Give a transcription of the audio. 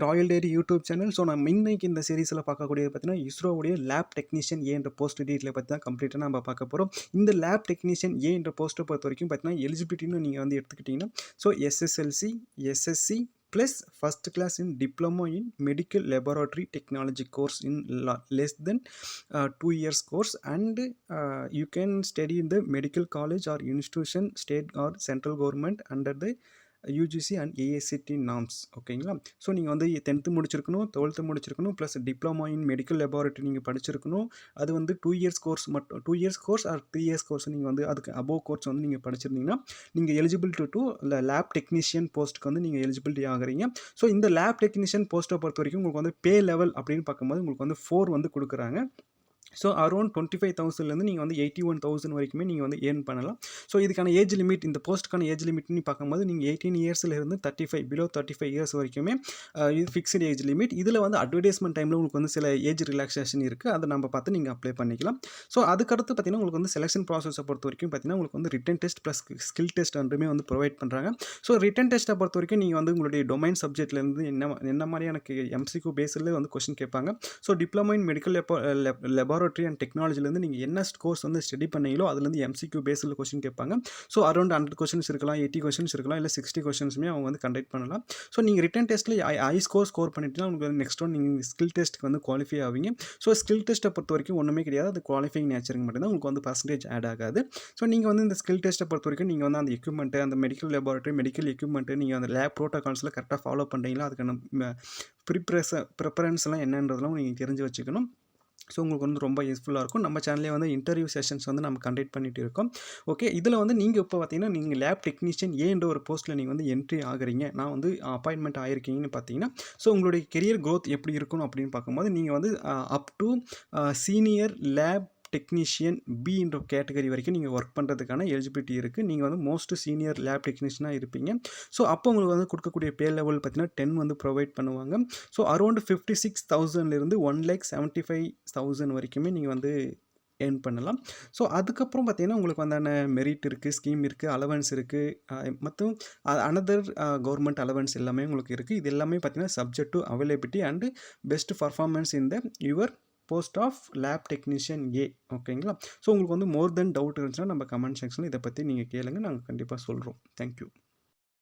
Royal dairy YouTube channel. So நம்ம இன்னைக்கு இந்த சீரிஸில் பார்க்கக்கூடியது பார்த்தீங்கன்னா, இஸ்ரோவுடைய லேப் டெக்னீஷியன் ஏ என்ற போஸ்ட் டீட்டெயிலை பற்றி தான் கம்ப்ளீட்டாக நம்ம பார்க்க போகிறோம். இந்த லேப் டெக்னீஷியன் ஏ என்ற போஸ்ட்டை பொறுத்த வரைக்கும் பார்த்தீங்கன்னா, எலிஜிபிலிட்டின்னு நீங்கள் வந்து எடுத்துக்கிட்டிங்கன்னா, so SSLC, SSC plus first class in diploma in medical laboratory technology course in less than 2 years course, and you can study in the medical college or institution, state or central government under the UGC and AICTE norms. ஓகேங்களா? So நீங்கள் வந்து 10th முடிச்சிருக்கணும், 12th முடிச்சிருக்கணும், plus diploma in medical laboratory நீங்கள் படிச்சிருக்கணும். அது வந்து 2 years course மட்டும், 2 years course or 3 years course நீங்கள் வந்து அதுக்கு அபோவ் கோர்ஸ் வந்து நீங்கள் படிச்சிருந்தீங்கன்னா நீங்கள் எலிஜிபிள் டு லேப் டெக்னீஷியன் போஸ்ட்டுக்கு வந்து நீங்கள் எலிஜிபிலிட்டி ஆகிறீங்க. ஸோ இந்த லேப் டெக்னீஷியன் போஸ்ட்டை பொறுத்த வரைக்கும் உங்களுக்கு வந்து பே லெவல் அப்படின்னு பார்க்கும்போது உங்களுக்கு வந்து 4 வந்து கொடுக்குறாங்க. ஸோ அரௌண்ட் 25,000லேருந்து நீங்கள் வந்து 81,000 வரைக்குமே நீங்கள் வந்து ஏர்ன் பண்ணலாம். ஸோ இதுக்கான ஏஜ் லிமிட், இந்த போஸ்ட்டுக்கான ஏஜ் லிமிட்னு பார்க்கும்போது நீங்கள் 18 இயர்ஸ்லேருந்து 35 பிலோ 35 இயர்ஸ் வரைக்குமே இது ஃபிக்ஸ்டு ஏஜ் லிமிட். இதில் வந்து அட்வர்டைஸ்மெண்ட் டைமில் உங்களுக்கு வந்து சில ஏஜ் ரிலாக்ஸேஷன் இருக்குது, அதை நம்ம பார்த்து நீங்கள் அப்ளை பண்ணிக்கலாம். ஸோ அதுக்கடுத்து பார்த்தீங்கன்னா உங்களுக்கு வந்து செலெக்ஷன் ப்ராசஸை பொறுத்த வரைக்கும் பார்த்தீங்கன்னா உங்களுக்கு வந்து written test plus skill test ரெண்டுமே வந்து ப்ரொவைட் பண்ணுறாங்க. ஸோ ரிட்டன் டெஸ்ட்டை பொறுத்த வரைக்கும் நீங்கள் வந்து உங்களுடைய டொமைன் சப்ஜெக்ட்லேருந்து என்ன மாதிரியான எம்சிக்யூ பேஸில் வந்து கொஸ்டின் கேட்பாங்க. So diploma in medical laboratory and டெக்னாலஜிலேருந்து நீங்கள் என்ன கோர்ஸ் வந்து ஸ்டடி பண்ணீங்களோ அதுலேருந்து எம்சிக்யூ பேஸில் கொஸ்டின் கேட்பாங்க. ஸோ அரௌண்ட் 100 கொஸ்டின்ஸ் இருக்கலாம், 80 கொஸ்டின்ஸ் இருக்கலாம், இல்லை 60 கொஸ்டின்ஸுமே அவங்க வந்து கண்டக்ட் பண்ணலாம். ஸோ நீங்கள் ரிட்டன் டெஸ்ட்டில் ஹை ஸ்கோர் பண்ணிட்டுனா உங்களுக்கு நெக்ஸ்ட் ஒன் நீங்கள் ஸ்கில் டெஸ்ட்டுக்கு வந்து குவாலிஃபை ஆவீங்க. ஸோ ஸ்கில் டெஸ்ட்டை பொறுத்த வரைக்கும் ஒன்றுமே கிடையாது, அது குவாலிஃபைங் நேச்சருக்கு மட்டும்தான், உங்களுக்கு வந்து பர்சன்டேஜ் ஆட் ஆகாது. ஸோ நீங்கள் வந்து இந்த ஸ்கில் டெஸ்ட்டை பொறுத்த வரைக்கும் நீங்கள் வந்து அந்த எக்யூப்மெண்ட்டு, அந்த மெடிக்கல் லெபார்ட்டரி, மெடிக்கல் எக்யூப்மெண்ட்டு நீங்கள் அந்த லேப் ப்ரோட்டோகால்ஸில் கரெக்டாக ஃபாலோ பண்ணுறீங்களா, அதுக்கான ப்ரிப்பரன்ஸ்லாம் என்னன்றதெல்லாம் நீங்கள் தெரிஞ்சு வச்சுக்கணும். ஸோ உங்களுக்கு வந்து ரொம்ப யூஸ்ஃபுல்லாக இருக்கும். நம்ம சேனல்லே வந்து இன்டர்வியூ செஷன்ஸ் வந்து நம்ம கண்டக்ட் பண்ணிட்டு இருக்கோம். ஓகே, இதில் வந்து நீங்கள் இப்போ பார்த்தீங்கன்னா நீங்கள் லேப் டெக்னீஷியன் ஏன்ற ஒரு போஸ்ட்டில் நீங்கள் வந்து என்ட்ரி ஆகிறீங்க, நான் வந்து அப்பாயின்மெண்ட் ஆகிருக்கீங்கன்னு பார்த்தீங்கன்னா, ஸோ உங்களுடைய கெரியர் க்ரோத் எப்படி இருக்கணும் அப்படின்னு பார்க்கும்போது நீங்கள் வந்து up to senior lab technician பின்ற கேட்டகரி வரைக்கும் நீங்கள் ஒர்க் பண்ணுறதுக்கான எலிஜிபிலிட்டி இருக்குது. நீங்கள் வந்து மோஸ்ட் சீனியர் லேப் டெக்னீஷியனாக இருப்பீங்க. ஸோ அப்போ உங்களுக்கு வந்து கொடுக்கக்கூடிய பே லெவல் பார்த்தீங்கன்னா 10 வந்து ப்ரொவைட் பண்ணுவாங்க. ஸோ அரௌண்ட் 56,000லேருந்து 1,75,000 வரைக்குமே நீங்கள் வந்து ஏர்ன் பண்ணலாம். ஸோ அதுக்கப்புறம் பார்த்தீங்கன்னா உங்களுக்கு வந்தான மெரிட் இருக்குது, ஸ்கீம் இருக்குது, அலவன்ஸ் இருக்குது, மற்றும் அனதர் கவர்மெண்ட் அலவன்ஸ் எல்லாமே உங்களுக்கு இருக்குது. இது எல்லாமே பார்த்தீங்கன்னா subject to availability and best performance in the your post of lab technician ஏ. ஓகேங்களா? ஸோ உங்களுக்கு வந்து மோர் தென் டவுட் இருந்துச்சுன்னா நம்ம கமெண்ட் செக்ஷனில் இதை பற்றி நீங்கள் கேளுங்க, நாங்கள் கண்டிப்பாக சொல்கிறோம். தேங்க்யூ.